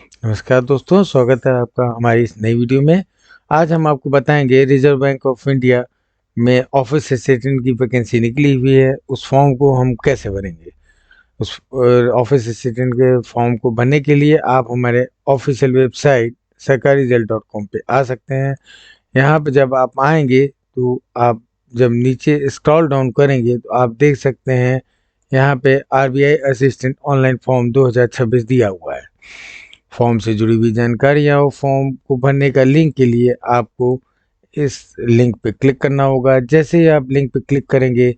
नमस्कार दोस्तों, स्वागत है आपका हमारी इस नई वीडियो में। आज हम आपको बताएंगे रिजर्व बैंक ऑफ इंडिया में ऑफिस असिस्टेंट की वैकेंसी निकली हुई है, उस फॉर्म को हम कैसे भरेंगे। उस ऑफिस असिस्टेंट के फॉर्म को भरने के लिए आप हमारे ऑफिशियल वेबसाइट sarkarijal.com पे आ सकते हैं। यहाँ पे जब आप आएंगे तो आप जब नीचे स्क्रॉल डाउन करेंगे तो आप देख सकते हैं यहाँ पे आरबीआई असिस्टेंट ऑनलाइन फॉर्म 2026 दिया हुआ है। फॉर्म से जुड़ी हुई जानकारियाँ और फॉर्म को भरने का लिंक के लिए आपको इस लिंक पे क्लिक करना होगा। जैसे ही आप लिंक पे क्लिक करेंगे,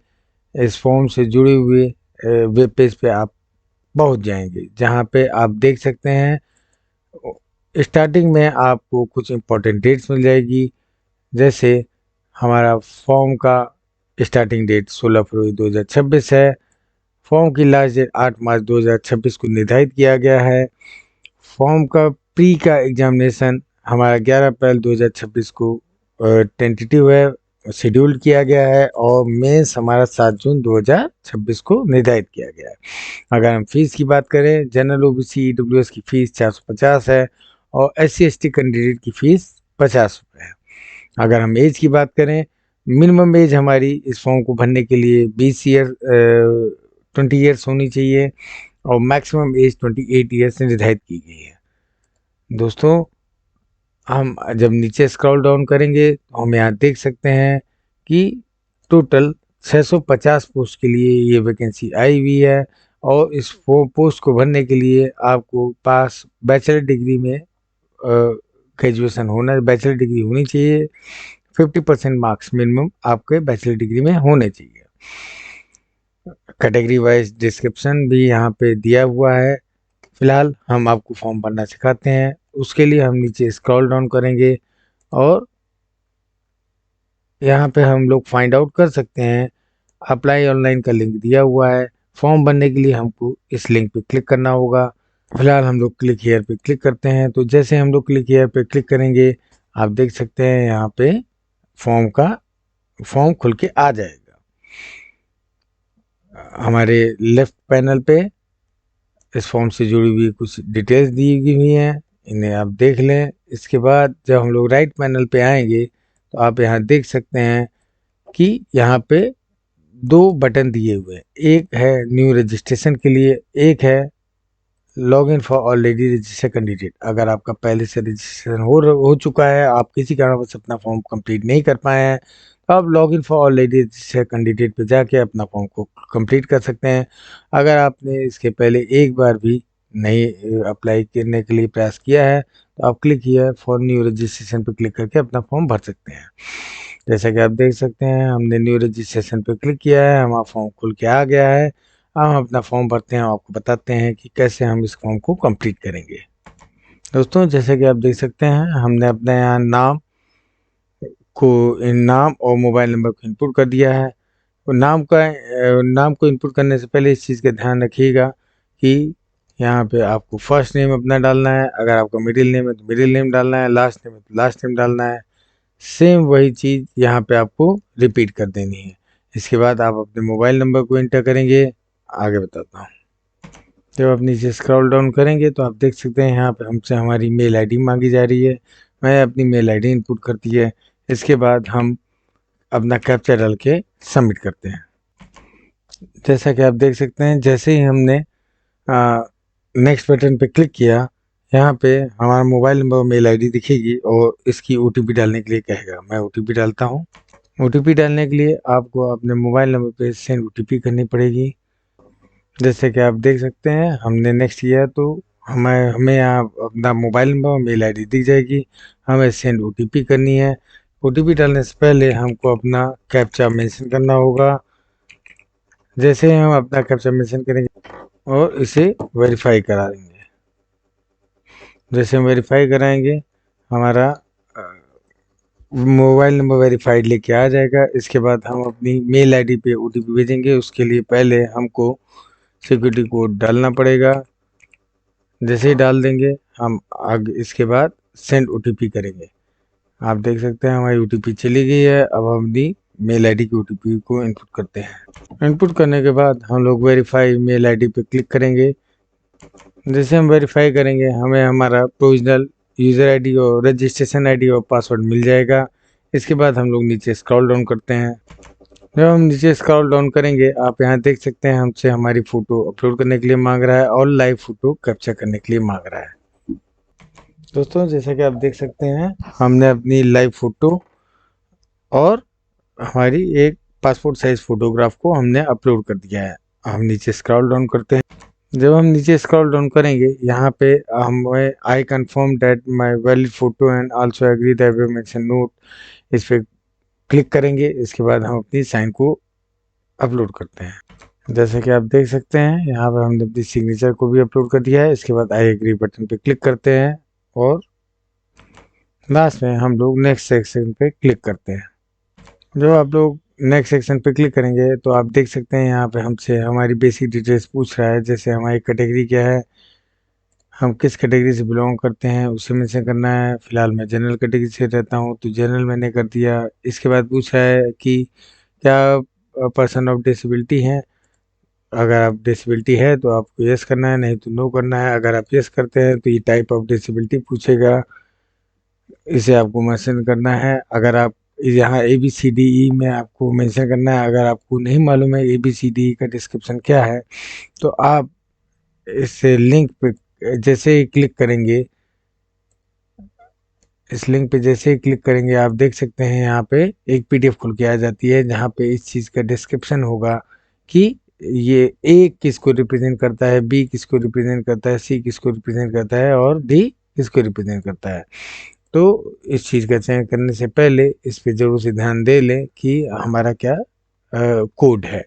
इस फॉर्म से जुड़े हुए वेब पेज पे आप पहुंच जाएंगे, जहां पे आप देख सकते हैं स्टार्टिंग में आपको कुछ इम्पोर्टेंट डेट्स मिल जाएगी। जैसे हमारा फॉर्म का स्टार्टिंग डेट 16 फरवरी 2026 है। फॉर्म की लास्ट डेट 8 मार्च 2026 को निर्धारित किया गया है। फॉर्म का प्री का एग्जामिनेशन हमारा 11 अप्रैल 2026 को टेंटेटिव है, शेड्यूल किया गया है, और मेंस हमारा 7 जून 2026 को निर्धारित किया गया है। अगर हम फीस की बात करें, जनरल ओबीसी ईडब्ल्यूएस की फ़ीस 450 है और SC ST कैंडिडेट की फ़ीस 50 रुपये है। अगर हम एज की बात करें, मिनिमम एज हमारी इस फॉर्म को भरने के लिए 20 ईयर्स होनी चाहिए और मैक्सिमम एज 28 ईयर्स निर्धारित की गई है। दोस्तों, हम जब नीचे स्क्रॉल डाउन करेंगे तो हम यहाँ देख सकते हैं कि टोटल 650 पोस्ट के लिए ये वैकेंसी आई हुई है, और इस पोस्ट को भरने के लिए आपको पास बैचलर डिग्री में ग्रेजुएशन होना, बैचलर डिग्री होनी चाहिए। 50% मार्क्स मिनिमम आपके बैचलर डिग्री में होने चाहिए। कैटेगरी वाइज डिस्क्रिप्शन भी यहाँ पे दिया हुआ है। फिलहाल हम आपको फॉर्म भरना सिखाते हैं। उसके लिए हम नीचे स्क्रॉल डाउन करेंगे और यहाँ पे हम लोग फाइंड आउट कर सकते हैं, अप्लाई ऑनलाइन का लिंक दिया हुआ है। फॉर्म भरने के लिए हमको इस लिंक पे क्लिक करना होगा। फिलहाल हम लोग क्लिक हियर पे क्लिक करते हैं। तो जैसे हम लोग क्लिक हियर पे क्लिक करेंगे, आप देख सकते हैं यहाँ पे फॉर्म खुल के आ जाएगा। हमारे लेफ्ट पैनल पे इस फॉर्म से जुड़ी हुई कुछ डिटेल्स दी हुई हैं, इन्हें आप देख लें। इसके बाद जब हम लोग राइट पैनल पे आएंगे तो आप यहाँ देख सकते हैं कि यहाँ पे 2 बटन दिए हुए हैं। एक है न्यू रजिस्ट्रेशन के लिए, एक है log in for already registered candidate. अगर आपका पहले से रजिस्ट्रेशन हो चुका है, आप किसी कारणवश अपना फॉर्म कंप्लीट नहीं कर पाए हैं, तो आप log in for already registered candidate पे जाके अपना फॉर्म को कंप्लीट कर सकते हैं। अगर आपने इसके पहले एक बार भी नहीं अप्लाई करने के लिए प्रयास किया है, तो आप click here for new registration पे क्लिक करके अपना फॉर्म भर सकते हैं। जैसा कि आप देख सकते हैं, हमने न्यू रजिस्ट्रेशन पे क्लिक किया है, हमारा फॉर्म खुल के आ गया है। हम अपना फॉर्म भरते हैं, आपको बताते हैं कि कैसे हम इस फॉर्म को कंप्लीट करेंगे। दोस्तों, जैसे कि आप देख सकते हैं, हमने अपने यहाँ नाम और मोबाइल नंबर को इनपुट कर दिया है। तो नाम को इनपुट करने से पहले इस चीज़ का ध्यान रखिएगा कि यहाँ पे आपको फर्स्ट नेम अपना डालना है। अगर आपका मिडिल नेम है तो मिडिल नेम डालना है, लास्ट नेम है तो लास्ट नेम डालना है। सेम वही चीज़ यहाँ पे आपको रिपीट कर देनी है। इसके बाद आप अपने मोबाइल नंबर को एंटर करेंगे। आगे बताता हूँ। जब आप नीचे स्क्रॉल डाउन करेंगे तो आप देख सकते हैं यहाँ पे हमसे हमारी मेल आईडी मांगी जा रही है। मैं अपनी मेल आईडी इनपुट करती है। इसके बाद हम अपना कैप्चा डाल के सबमिट करते हैं। जैसा कि आप देख सकते हैं, जैसे ही हमने नेक्स्ट बटन पे क्लिक किया, यहाँ पे हमारा मोबाइल नंबर और मेल आईडी दिखेगी और इसकी OTP डालने के लिए कहेगा। मैं OTP डालता हूँ। OTP डालने के लिए आपको अपने मोबाइल नंबर पे सेंड OTP करनी पड़ेगी। जैसे कि आप देख सकते हैं, हमने नेक्स्ट किया तो हमें यहाँ अपना मोबाइल नंबर और मेल आईडी दिख जाएगी। हमें सेंड OTP करनी है। OTP डालने से पहले हमको अपना कैप्चा मेंशन करना होगा। जैसे हम अपना कैप्चा मेंशन करेंगे और इसे वेरीफाई करा देंगे। जैसे हम वेरीफाई कराएंगे, हमारा मोबाइल नंबर वेरीफाइड लेके आ जाएगा। इसके बाद हम अपनी मेल आईडी पे OTP भेजेंगे। उसके लिए पहले हमको सिक्योरिटी कोड डालना पड़ेगा। जैसे ही डाल देंगे, हम आगे इसके बाद सेंड OTP करेंगे। आप देख सकते हैं हमारी OTP चली गई है। अब हम अपनी मेल आईडी की OTP को इनपुट करते हैं। इनपुट करने के बाद हम लोग वेरीफाई मेल आईडी पे क्लिक करेंगे। जैसे हम वेरीफाई करेंगे हमें हमारा प्रोविजनल यूज़र आईडी और रजिस्ट्रेशन आईडी और पासवर्ड मिल जाएगा। इसके बाद हम लोग नीचे स्क्रॉल डाउन करते हैं। जब हम नीचे स्क्रॉल डाउन करेंगे आप यहाँ देख सकते हैं हमसे हमारी फ़ोटो अपलोड करने के लिए मांग रहा है और लाइव फ़ोटो कैप्चर करने के लिए मांग रहा है। दोस्तों जैसा कि आप देख सकते हैं हमने अपनी लाइव फ़ोटो और हमारी एक पासपोर्ट साइज़ फ़ोटोग्राफ को हमने अपलोड कर दिया है। हम नीचे स्क्रॉल डाउन करते हैं। जब हम नीचे स्क्रॉल डाउन करेंगे यहाँ पे हमें I confirm that my valid photo and also agree that we mention note, इस पे क्लिक करेंगे। इसके बाद हम अपनी साइन को अपलोड करते हैं। जैसे कि आप देख सकते हैं यहाँ पे हमने अपनी सिग्नेचर को भी अपलोड कर दिया है। इसके बाद आई एग्री बटन पे क्लिक करते हैं और लास्ट में हम लोग नेक्स्ट सेक्शन पे क्लिक करते हैं। जब आप लोग नेक्स्ट सेक्शन पे क्लिक करेंगे तो आप देख सकते हैं यहाँ पे हमसे हमारी बेसिक डिटेल्स पूछ रहा है, जैसे हमारी कैटेगरी क्या है, हम किस कैटेगरी से बिलोंग करते हैं उसे मेंशन करना है। फ़िलहाल मैं जनरल कैटेगरी से रहता हूँ तो जनरल मैंने कर दिया। इसके बाद पूछ रहा है कि क्या पर्सन ऑफ डिसेबिलिटी हैं। अगर आप डिसेबिलिटी है तो आपको यस करना है, नहीं तो नो करना है। अगर आप यस करते हैं तो ये टाइप ऑफ डिसेबिलिटी पूछेगा, इसे आपको मेंशन करना है। अगर आप यहाँ ABCDE में आपको मेंशन करना है। अगर आपको नहीं मालूम है ABCDE का डिस्क्रिप्शन क्या है तो आप इस लिंक पे जैसे ही क्लिक करेंगे, इस लिंक पे जैसे ही क्लिक करेंगे आप देख सकते हैं यहाँ पे एक PDF खुल के आ जाती है जहाँ पे इस चीज़ का डिस्क्रिप्शन होगा कि ये A किसको रिप्रेजेंट करता है, B किसको रिप्रेजेंट करता है, C किसको रिप्रेजेंट करता है और D किसको रिप्रेजेंट करता है। तो इस चीज़ का चयन करने से पहले इस पे ज़रूर से ध्यान दे लें कि हमारा क्या कोड है।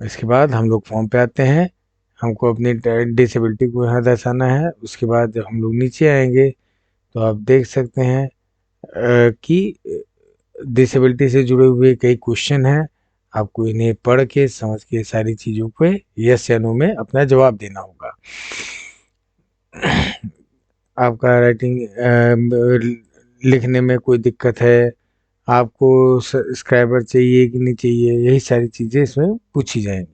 इसके बाद हम लोग फॉर्म पे आते हैं। हमको अपनी डिसेबिलिटी को यहाँ दर्शाना है। उसके बाद जब हम लोग नीचे आएंगे तो आप देख सकते हैं कि डिसेबिलिटी से जुड़े हुए कई क्वेश्चन हैं। आपको इन्हें पढ़ के समझ के सारी चीज़ों पे यस या नो में अपना जवाब देना होगा। आपका राइटिंग लिखने में कोई दिक्कत है, आपको सब्सक्राइबर चाहिए कि नहीं चाहिए, यही सारी चीज़ें इसमें पूछी जाएंगी।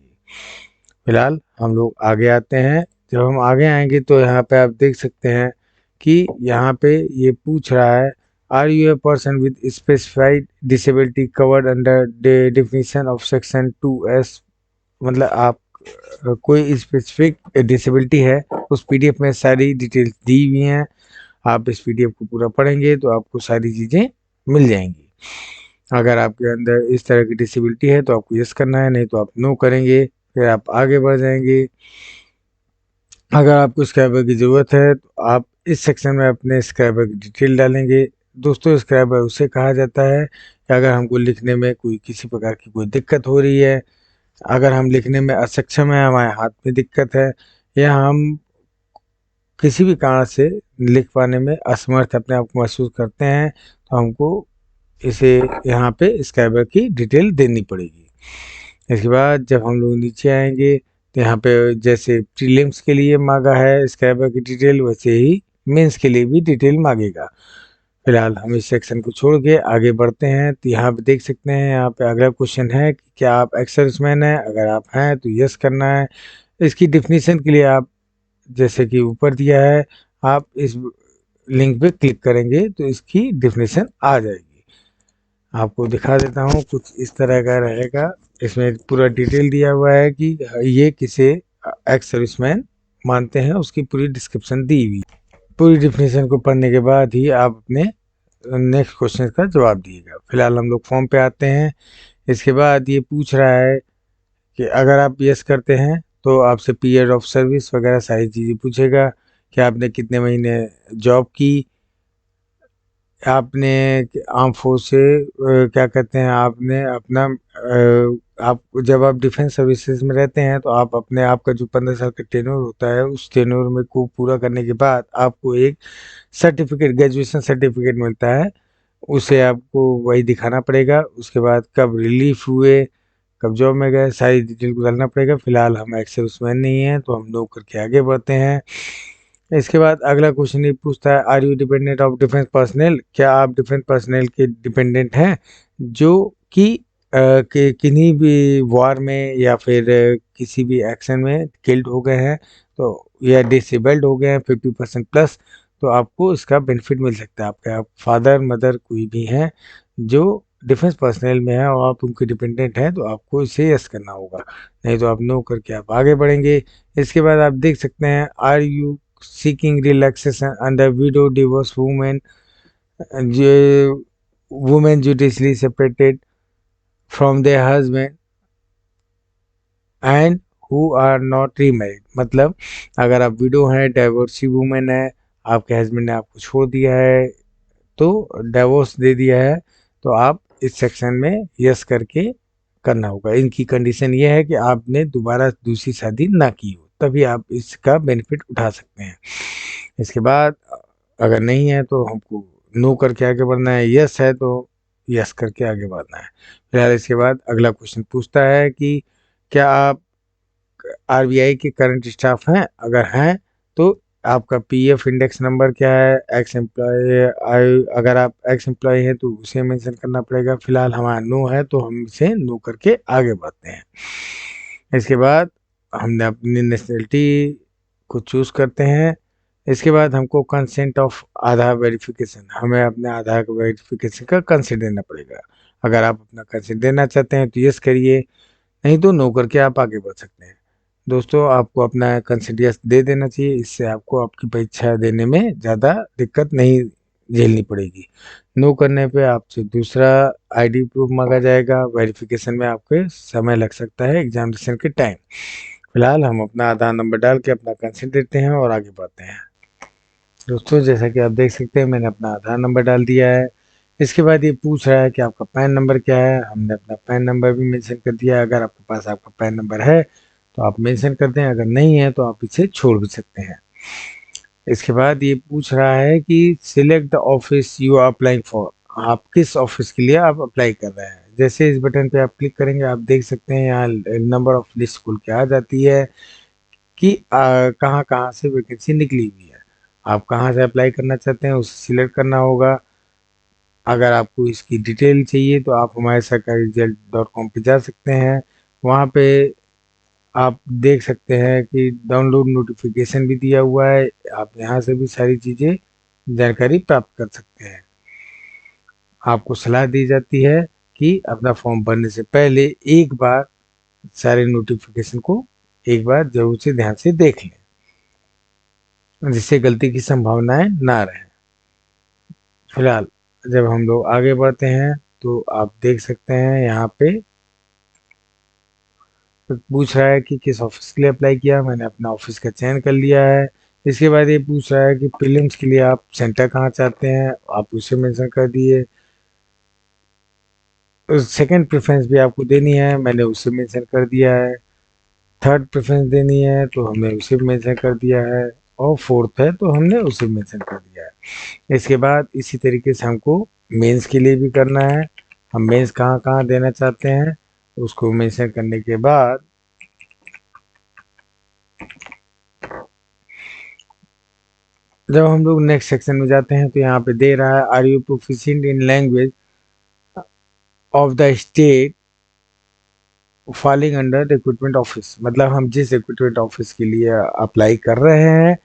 फिलहाल हम लोग आगे आते हैं। जब हम आगे आएंगे तो यहाँ पे आप देख सकते हैं कि यहाँ पे ये पूछ रहा है are you a person with specified disability covered under the definition of section 2S। मतलब आप कोई स्पेसिफिक डिसेबिलिटी है, उस PDF में सारी डिटेल्स दी हुई हैं। आप इस PDF को पूरा पढ़ेंगे तो आपको सारी चीज़ें मिल जाएंगी। अगर आपके अंदर इस तरह की डिसेबिलिटी है तो आपको यस करना है, नहीं तो आप नो करेंगे। फिर आप आगे बढ़ जाएंगे। अगर आपको स्क्राइबर की ज़रूरत है तो आप इस सेक्शन में अपने स्क्राइबर की डिटेल डालेंगे। दोस्तों स्क्राइबर उसे कहा जाता है कि अगर हमको लिखने में कोई किसी प्रकार की कोई दिक्कत हो रही है, अगर हम लिखने में असक्षम है, हमारे हाथ में दिक्कत है या हम किसी भी कारण से लिख पाने में असमर्थ अपने आप को महसूस करते हैं तो हमको इसे यहाँ पे स्क्राइबर की डिटेल देनी पड़ेगी। इसके बाद जब हम लोग नीचे आएंगे तो यहाँ पे जैसे प्रीलिम्स के लिए मांगा है स्क्राइबर की डिटेल, वैसे ही मेंस के लिए भी डिटेल मांगेगा। फिलहाल हम इस सेक्शन को छोड़ के आगे बढ़ते हैं तो यहाँ पे देख सकते हैं यहाँ पे अगला क्वेश्चन है कि क्या आप एक्स सर्विसमैन हैं। अगर आप हैं तो यस करना है। इसकी डिफिनीशन के लिए आप जैसे कि ऊपर दिया है, आप इस लिंक पे क्लिक करेंगे तो इसकी डिफिनीशन आ जाएगी। आपको दिखा देता हूँ, कुछ इस तरह का रहेगा। इसमें पूरा डिटेल दिया हुआ है कि ये किसे एक्स सर्विसमैन मानते हैं, उसकी पूरी डिस्क्रिप्शन दी हुई। पूरी डिफिनीशन को पढ़ने के बाद ही आप अपने नेक्स्ट क्वेश्चन का जवाब दिएगा। फिलहाल हम लोग फॉर्म पे आते हैं। इसके बाद ये पूछ रहा है कि अगर आप यस करते हैं तो आपसे पीरियड ऑफ सर्विस वगैरह सारी चीज़ें पूछेगा कि आपने कितने महीने जॉब की, आपने आर्म फोर्स से क्या कहते हैं, आपने अपना आप जब आप डिफेंस सर्विसेज में रहते हैं तो आप अपने आप का जो 15 साल का टेन्योर होता है उस टेन्योर में को पूरा करने के बाद आपको एक सर्टिफिकेट, ग्रेजुएशन सर्टिफिकेट मिलता है। उसे आपको वही दिखाना पड़ेगा। उसके बाद कब रिलीफ हुए, कब जॉब में गए, सारी डिटेल को डालना पड़ेगा। फिलहाल हम एक्स सर्विसमैन नहीं हैं तो हम लोग करके आगे बढ़ते हैं। इसके बाद अगला क्वेश्चन ये पूछता है are you dependent of defence personnel. क्या आप डिफेंस पर्सनल के डिपेंडेंट हैं जो कि किन्हीं भी वॉर में या फिर किसी भी एक्शन में किल्ड हो गए हैं, तो या डिसेबल्ड हो गए हैं 50% प्लस, तो आपको इसका बेनिफिट मिल सकता है। आपके आप फादर मदर कोई भी हैं जो डिफेंस पर्सनल में है और आप उनके डिपेंडेंट हैं, तो आपको इसे यस करना होगा, नहीं तो आप नो करके आप आगे बढ़ेंगे। इसके बाद आप देख सकते हैं, are you seeking relaxation under widow divorce women, women judicially separated from their husband and who are not remarried. मतलब अगर आप विडो हैं, डाइवोर्सी वुमेन है, आपके हस्बैंड ने आपको छोड़ दिया है, तो डाइवोर्स दे दिया है, तो आप इस सेक्शन में यस करके करना होगा। इनकी कंडीशन ये है कि आपने दोबारा दूसरी शादी ना की हो, तभी आप इसका बेनिफिट उठा सकते हैं। इसके बाद अगर नहीं है तो हमको नो करके आगे बढ़ना है, यस है तो यस करके आगे बढ़ना है। फिलहाल इसके बाद अगला क्वेश्चन पूछता है कि क्या आप आरबीआई के करंट स्टाफ हैं? अगर हैं तो आपका पीएफ इंडेक्स नंबर क्या है? एक्स एम्प्लॉय, अगर आप एक्स एम्प्लॉय हैं तो उसे मेंशन करना पड़ेगा। फिलहाल हमारा नो है तो हम इसे नो करके आगे बढ़ते हैं। इसके बाद हमने अपनी नेशनलिटी को चूज करते हैं। इसके बाद हमको कंसेंट ऑफ आधार वेरिफिकेशन, हमें अपने आधार वेरिफिकेशन का कंसेंट देना पड़ेगा। अगर आप अपना कंसेंट देना चाहते हैं तो यस करिए, नहीं तो नो करके आप आगे बढ़ सकते हैं। दोस्तों, आपको अपना कंसेंट यस दे देना चाहिए, इससे आपको आपकी परीक्षा देने में ज़्यादा दिक्कत नहीं झेलनी पड़ेगी। नो करने पे आपसे दूसरा आईडी प्रूफ मांगा जाएगा, वेरिफिकेशन में आपके समय लग सकता है एग्जामिनेशन के टाइम। फिलहाल हम अपना आधार नंबर डाल के अपना कंसेंट देते हैं और आगे बढ़ते हैं। दोस्तों, जैसा कि आप देख सकते हैं, मैंने अपना आधार नंबर डाल दिया है। इसके बाद ये पूछ रहा है कि आपका पैन नंबर क्या है। हमने अपना पैन नंबर भी मेंशन कर दिया है। अगर आपके पास आपका पैन नंबर है तो आप मेंशन कर दें, अगर नहीं है तो आप इसे छोड़ भी सकते हैं। इसके बाद ये पूछ रहा है कि select the office you are applying for, आप किस ऑफिस के लिए आप अप्लाई कर रहे हैं। जैसे इस बटन पे आप क्लिक करेंगे, आप देख सकते हैं यहाँ नंबर ऑफ लिस्ट खुल के आ जाती है कि कहाँ कहाँ से वैकेंसी निकली हुई है। आप कहाँ से अप्लाई करना चाहते हैं उसे सिलेक्ट करना होगा। अगर आपको इसकी डिटेल चाहिए तो आप हमारे सरकारीरिजल्ट.com पे जा सकते हैं। वहाँ पे आप देख सकते हैं कि डाउनलोड नोटिफिकेशन भी दिया हुआ है, आप यहाँ से भी सारी चीज़ें जानकारी प्राप्त कर सकते हैं। आपको सलाह दी जाती है कि अपना फॉर्म भरने से पहले एक बार सारे नोटिफिकेशन को एक बार जरूर से ध्यान से देख लें, जिससे गलती की संभावनाएं ना रहे। फिलहाल जब हम लोग आगे बढ़ते हैं तो आप देख सकते हैं यहाँ पे पूछ रहा है कि किस ऑफिस के लिए अप्लाई किया। मैंने अपना ऑफिस का चयन कर लिया है। इसके बाद ये पूछ रहा है कि प्रीलिम्स के लिए आप सेंटर कहाँ चाहते हैं, आप उसे मेंशन कर दिए। सेकंड प्रेफरेंस भी आपको देनी है, मैंने उसे मेंशन कर दिया है। थर्ड प्रेफरेंस देनी है तो हमने उसे मेंशन कर दिया है, और फोर्थ है तो हमने उसे मेंशन कर दिया है। इसके बाद इसी तरीके से हमको मेंस के लिए भी करना है। हम मेंस कहाँ कहाँ देना चाहते हैं उसको मेंशन करने के बाद जब हम लोग नेक्स्ट सेक्शन में जाते हैं तो यहाँ पे दे रहा है, are you proficient in language of the state falling under recruitment office. मतलब हम जिस रिक्रूटमेंट ऑफिस के लिए अप्लाई कर रहे हैं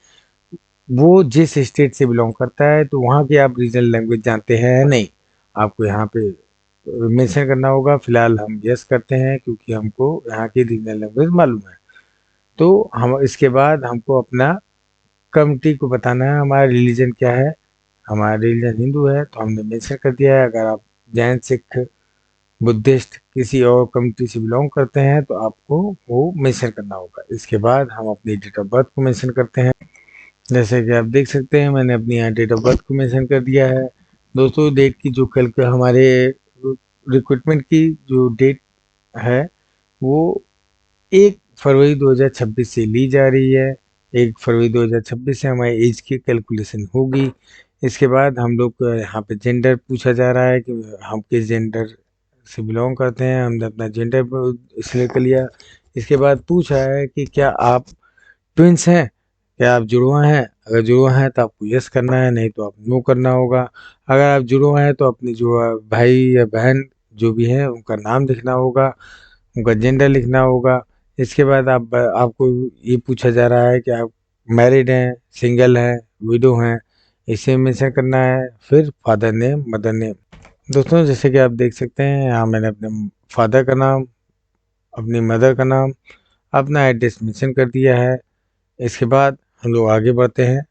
वो जिस स्टेट से बिलोंग करता है, तो वहाँ की आप रीजनल लैंग्वेज जानते हैं या नहीं, आपको यहाँ पे मेंशन करना होगा। फिलहाल हम यस करते हैं क्योंकि हमको यहाँ की रीजनल लैंग्वेज मालूम है। तो हम इसके बाद हमको अपना कम्युनिटी को बताना है, हमारा रिलीजन क्या है। हमारा रिलीजन हिंदू है तो हमने मेंशन कर दिया है। अगर आप जैन सिख बुद्धिस्ट किसी और कम्युनिटी से बिलोंग करते हैं तो आपको वो मेंशन करना होगा। इसके बाद हम अपनी डेट ऑफ बर्थ को मेंशन करते हैं। जैसे कि आप देख सकते हैं, मैंने अपनी यहाँ डेट ऑफ बर्थ को मेंशन कर दिया है। दोस्तों, डेट की जो कल के हमारे रिक्रूटमेंट की जो डेट है वो 1 फरवरी 2026 से ली जा रही है। 1 फरवरी 2026 से हमारी एज की कैलकुलेशन होगी। इसके बाद हम लोग को यहाँ पे जेंडर पूछा जा रहा है कि हम किस जेंडर से बिलोंग करते हैं। हमने अपना जेंडर सिलेक्ट कर लिया। इसके बाद पूछ रहा है कि क्या आप ट्विंस हैं, क्या आप जुड़वा हैं। अगर जुड़वा हैं तो आपको यस करना है, नहीं तो आप नो करना होगा। अगर आप जुड़वा हैं तो अपनी जुड़वा भाई या बहन जो भी है उनका नाम लिखना होगा, उनका जेंडर लिखना होगा। इसके बाद आपको ये पूछा जा रहा है कि आप मैरिड हैं, सिंगल हैं, विडो हैं, इसे मेंशन करना है। फिर फादर नेम, मदर नेम। दोस्तों जैसे कि आप देख सकते हैं यहाँ मैंने अपने फादर का नाम, अपनी मदर का नाम, अपना एड्रेस मेंशन कर दिया है। इसके बाद हम लोग आगे बढ़ते हैं।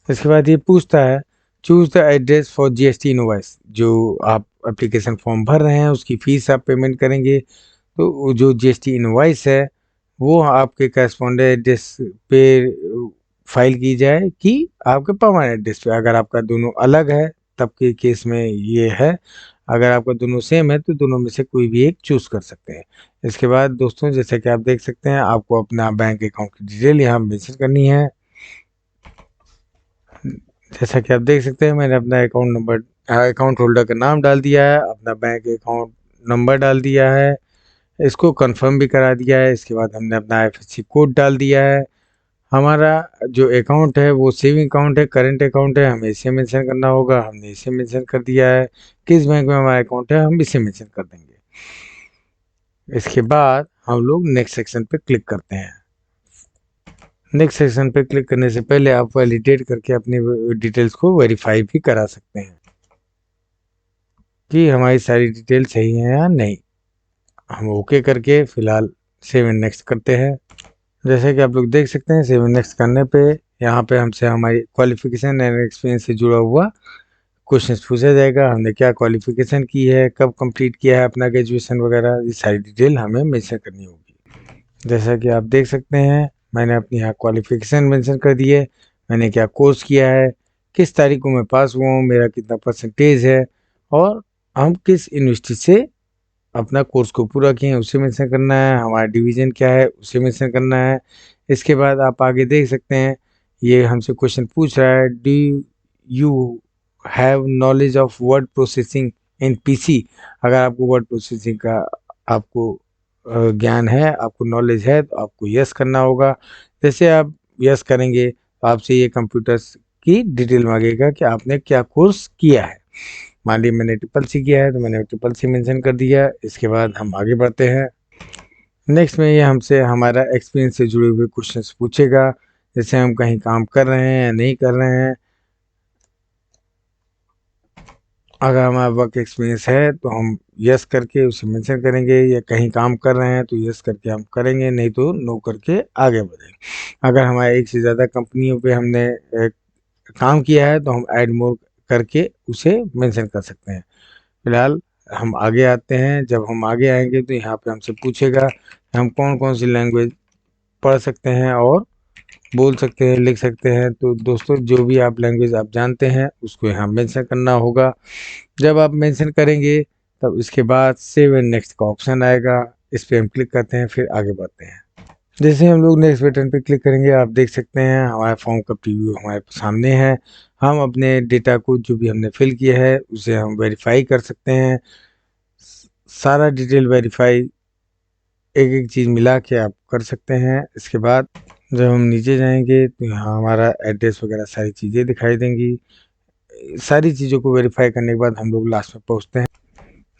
इसके बाद ये पूछता है choose the address for GST invoice. जो आप एप्लीकेशन फॉर्म भर रहे हैं उसकी फीस आप पेमेंट करेंगे, तो वो जो जीएसटी इनवॉइस है वो आपके करस्पॉन्डेंट एड्रेस पे फाइल की जाए कि आपके परमानेंट एड्रेस पे। अगर आपका दोनों अलग है तब के केस में ये है, अगर आपका दोनों सेम है तो दोनों में से कोई भी एक चूज कर सकते हैं। इसके बाद दोस्तों जैसे कि आप देख सकते हैं आपको अपना बैंक अकाउंट की डिटेल यहाँ मेंशन करनी है। जैसा कि आप देख सकते हैं मैंने अपना अकाउंट होल्डर का नाम डाल दिया है, अपना बैंक अकाउंट नंबर डाल दिया है, इसको कंफर्म भी करा दिया है। इसके बाद हमने अपना आईएफएससी कोड डाल दिया है। हमारा जो अकाउंट है वो सेविंग अकाउंट है, करंट अकाउंट है, हमें इसे मेंशन करना होगा, हमने इसे मेंशन कर दिया है। किस बैंक में हमारा अकाउंट है हम इसे मेंशन कर देंगे। इसके बाद हम लोग नेक्स्ट सेक्शन पे क्लिक करते हैं। नेक्स्ट सेक्शन पे क्लिक करने से पहले आप वैलिडेट करके अपनी डिटेल्स को वेरीफाई भी करा सकते हैं कि हमारी सारी डिटेल सही है या नहीं। हम ओके करके फिलहाल सेव एंड नेक्स्ट करते हैं। जैसे कि आप लोग देख सकते हैं सेव एंड नेक्स्ट करने पे यहाँ पे हमसे हमारी क्वालिफिकेशन एंड एक्सपीरियंस से जुड़ा हुआ क्वेश्चन पूछा जाएगा। हमने क्या क्वालिफिकेशन की है, कब कंप्लीट किया है अपना ग्रेजुएशन वगैरह, ये सारी डिटेल हमें मेंशन करनी होगी। जैसा कि आप देख सकते हैं मैंने अपनी यहाँ क्वालिफिकेशन मेंशन कर दी है, मैंने क्या कोर्स किया है, किस तारीख को मैं पास हुआ हूँ, मेरा कितना परसेंटेज है, और हम किस यूनिवर्सिटी से अपना कोर्स को पूरा किए हैं उसे मेंशन करना है, हमारा डिवीज़न क्या है उसे मेंशन करना है। इसके बाद आप आगे देख सकते हैं ये हमसे क्वेश्चन पूछ रहा है do you have knowledge of word processing in PC. अगर आपको वर्ड प्रोसेसिंग का आपको ज्ञान है, आपको नॉलेज है, तो आपको यस करना होगा। जैसे आप यस करेंगे तो आपसे ये कंप्यूटर्स की डिटेल मांगेगा कि आपने क्या कोर्स किया है। मान लीजिए मैंने ट्रिपल सी किया है तो मैंने ट्रिपल सी मेंशन कर दिया। इसके बाद हम आगे बढ़ते हैं। नेक्स्ट में ये हमसे हमारा एक्सपीरियंस से जुड़े हुए क्वेश्चंस पूछेगा, जैसे हम कहीं काम कर रहे हैं या नहीं कर रहे हैं। अगर हमारा वर्क एक्सपीरियंस है तो हम यस करके उसे मेंशन करेंगे, या कहीं काम कर रहे हैं तो यस करके हम करेंगे, नहीं तो नो करके आगे बढ़ेंगे। अगर हमारे एक से ज़्यादा कंपनियों पे हमने काम किया है तो हम ऐड मोर करके उसे मेंशन कर सकते हैं। फिलहाल हम आगे आते हैं। जब हम आगे आएंगे तो यहाँ पे हमसे पूछेगा हम कौन कौन सी लैंग्वेज पढ़ सकते हैं और बोल सकते हैं, लिख सकते हैं। तो दोस्तों जो भी आप लैंग्वेज आप जानते हैं उसको यहाँ मेंशन करना होगा। जब आप मेंशन करेंगे तब इसके बाद सेव एंड नेक्स्ट का ऑप्शन आएगा, इस पर हम क्लिक करते हैं, फिर आगे बढ़ते हैं। जैसे हम लोग नेक्स्ट बटन पे क्लिक करेंगे आप देख सकते हैं हमारे फॉर्म का प्रीव्यू हमारे सामने है। हम अपने डेटा को जो भी हमने फिल किया है उसे हम वेरीफाई कर सकते हैं। सारा डिटेल वेरीफाई एक एक चीज़ मिला के आप कर सकते हैं। इसके बाद जब हम नीचे जाएंगे तो यहाँ हमारा एड्रेस वगैरह सारी चीज़ें दिखाई देंगी। सारी चीज़ों को वेरीफाई करने के बाद हम लोग लास्ट में पहुँचते हैं।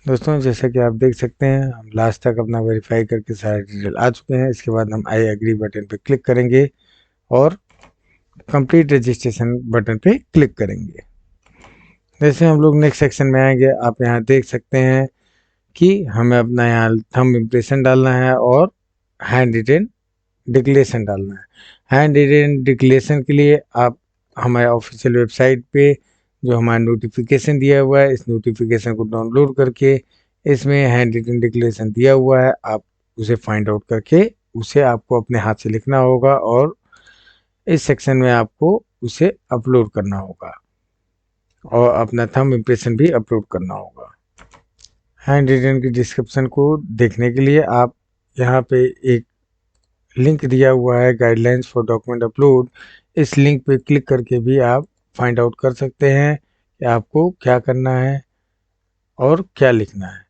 दोस्तों जैसा कि आप देख सकते हैं हम लास्ट तक अपना वेरीफाई करके सारे डिटेल आ चुके हैं। इसके बाद हम आई एग्री बटन पे क्लिक करेंगे और कंप्लीट रजिस्ट्रेशन बटन पे क्लिक करेंगे। जैसे हम लोग नेक्स्ट सेक्शन में आएंगे आप यहाँ देख सकते हैं कि हमें अपना यहाँ थंब इम्प्रेशन डालना है और हैंड रिटेन डिक्लेरेशन डालना है। हैंड रिटेन डिक्लेरेशन के लिए आप हमारे ऑफिशियल वेबसाइट पे जो हमारा नोटिफिकेशन दिया हुआ है इस नोटिफिकेशन को डाउनलोड करके इसमें हैंड रिटेन डिक्लेरेशन दिया हुआ है, आप उसे फाइंड आउट करके उसे आपको अपने हाथ से लिखना होगा और इस सेक्शन में आपको उसे अपलोड करना होगा और अपना थंब इम्प्रेशन भी अपलोड करना होगा। हैंड रिटेन की डिस्क्रिप्शन को देखने के लिए आप यहाँ पे एक लिंक दिया हुआ है गाइडलाइंस फॉर डॉक्यूमेंट अपलोड, इस लिंक पे क्लिक करके भी आप फाइंड आउट कर सकते हैं कि आपको क्या करना है और क्या लिखना है।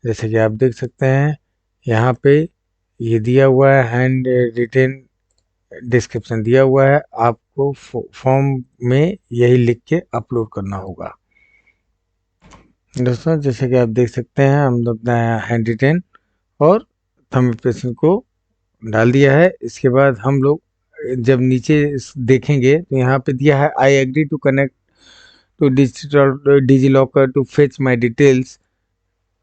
जैसे कि आप देख सकते हैं यहाँ पे ये दिया हुआ है हैंड रिटेन डिस्क्रिप्शन दिया हुआ है, आपको फॉर्म में यही लिख के अपलोड करना होगा। दोस्तों जैसे कि आप देख सकते हैं हम अपना हैंड रिटेन और थंब इम्प्रेशन को डाल दिया है। इसके बाद हम लोग जब नीचे देखेंगे तो यहाँ पे दिया है I agree to connect to digital DigiLocker to fetch my details.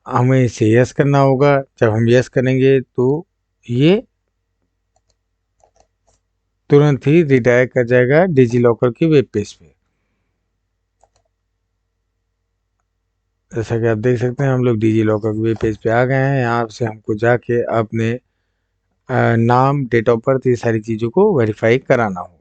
हमें इसे यस करना होगा। जब हम यस करेंगे तो ये तुरंत ही रिडायरेक्ट कर जाएगा डिजी लॉकर की वेब पेज पे। जैसा कि आप देख सकते हैं हम लोग डिजी लॉकर के वेब पेज पे आ गए हैं। यहाँ से हमको जाके अपने नाम, डेट ऑफ बर्थ, ये सारी चीज़ों को वेरीफाई कराना होगा।